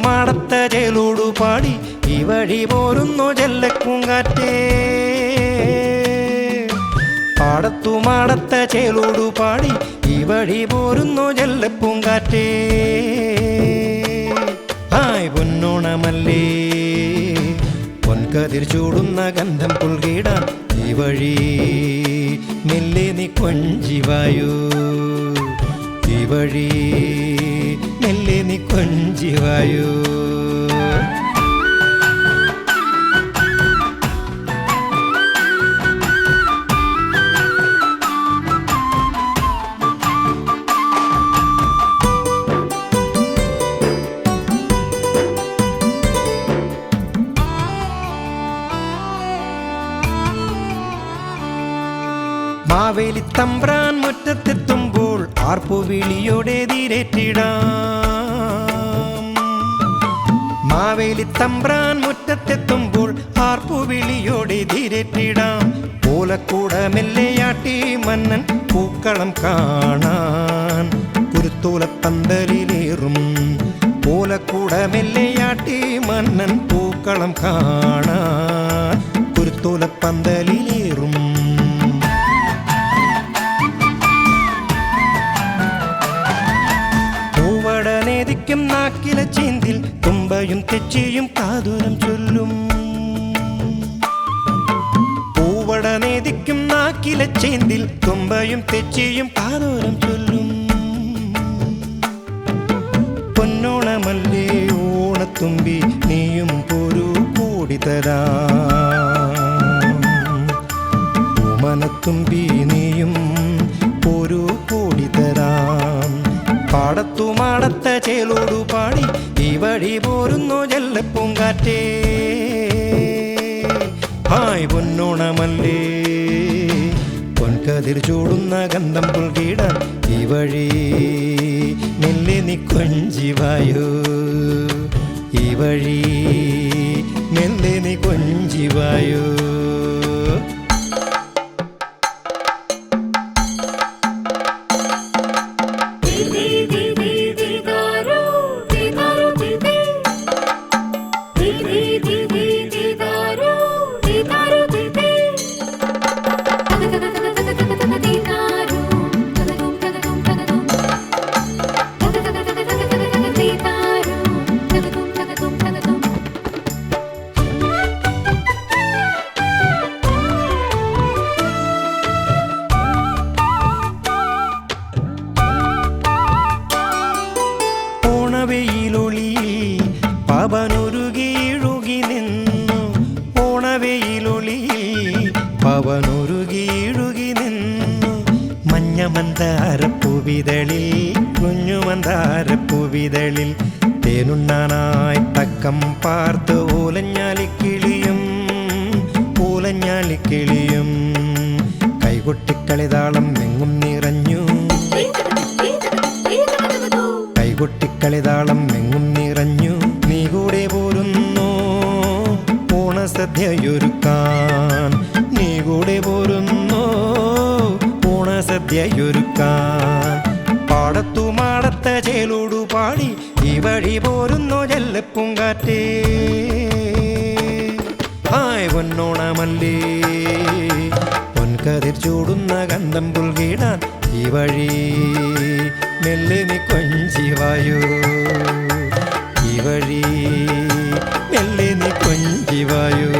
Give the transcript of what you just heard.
പാടത്തുമാടത്ത ചേലോടു പാടി ഈ വഴി പോരുന്നു ചെല്ലപ്പൂങ്കാറ്റേ. പാടത്തുമാടത്ത ചേലോടു പാടി ഈ വഴി പോരുന്നു ചെല്ലപ്പൂങ്കാറ്റേ. ഹായ് പൊന്നോണമല്ലേ പൊൻകതിർ ചൂടുന്ന ഗന്ധം പുൽകിടാൻ ഈ വഴി മെല്ലെ നീ കൊഞ്ചിവായു. ഈ വഴി മെല്ലെ നീ കൊഞ്ചിവായു. മാവേലി തമ്പ്രാൻ മുറ്റത്തെത്തുമ്പോൾ ആർപ്പുവിളിയോടെ തീരേറ്റിടാം. മാവേലി തമ്പ്രാൻ മുറ്റത്തെത്തുമ്പോൾ ആർപ്പുവിളിയോടെ തീരേറ്റിടാം. ഓലക്കൂട മെല്ലെയാട്ടി മന്നൻ പൂക്കളം കാണാൻ കുരുത്തോലപ്പന്തലിലേറും. ഓലക്കൂട മെല്ലെയാട്ടി മന്നൻ പൂക്കളം കാണാൻ കുരുത്തോലപ്പന്തലിലേറും. ും നാക്കിലെ ചീന്തിൽ തുമ്പയും തെച്ചിയും കാതുരം ചൊല്ലും. പൂവട നേദിക്കും നാക്കിലെ ചീന്തിൽ തുമ്പയും തെച്ചിയും കാതുരം ചൊല്ലും. പൊന്നോണമല്ലേ ഓണത്തുമ്പി നീയും പോരൂ കൂടിത്തരാം. ഓമനത്തുമ്പി നീയും പോരൂ കൂടിത്തരാം. പാടത്തുമാടത്ത ചേലോടു പാടി ഈ വഴി പോരുന്നു ചെല്ലപ്പൂങ്കാറ്റേ. ഹായ് പൊന്നോണമല്ലേ പൊൻകതിർ ചൂടുന്ന ഗന്ധം പുൽകിടാൻ ഈ വഴി മെല്ലെ നീ കൊഞ്ചിവായു. ഈ വഴി മെല്ലെ നീ കൊഞ്ചിവായു. ഓണവെയിലൊളിയിൽ പവനൊരുകിഴുകി നിന്നു. ഓണവെയിലൊളിയിൽ പവനൊരുകിഴുകി നിന്നു. മഞ്ഞമന്താരപ്പൂവിതളിൽ കുഞ്ഞുമന്താരപ്പൂവിതളിൽ തേനുണ്ണാനായി തക്കം പാർത്ത് ഓലഞ്ഞാലിക്കിളിയും ഓലഞ്ഞാലിക്കിളിയും. കൈകൊട്ടിക്കളിതാളം എങ്ങും നിറഞ്ഞു. കൈകൊട്ടിക്കളിതാളം എങ്ങും നിറഞ്ഞു. നീ കൂടെ പോരുന്നു ഓണസദ്യയൊരുക്കാൻ. നീ കൂടെ പോരുന്നു ഓണസദ്യയൊരുക്കാൻ. പാടത്തുമാടത്ത ചേലോടു പാടി ഈ വഴി പോരുന്നു ചെല്ലപ്പൂങ്കാറ്റേ. ഹായ് പൊന്നോണമല്ലേ പൊൻകതിർ ചൂടുന്ന ഗന്ധം പുൽകിടാൻ ഈ വഴി മെല്ലെ നീ കൊഞ്ചിവായു. ഈ വഴി മെല്ലെ നീ കൊഞ്ചിവായു.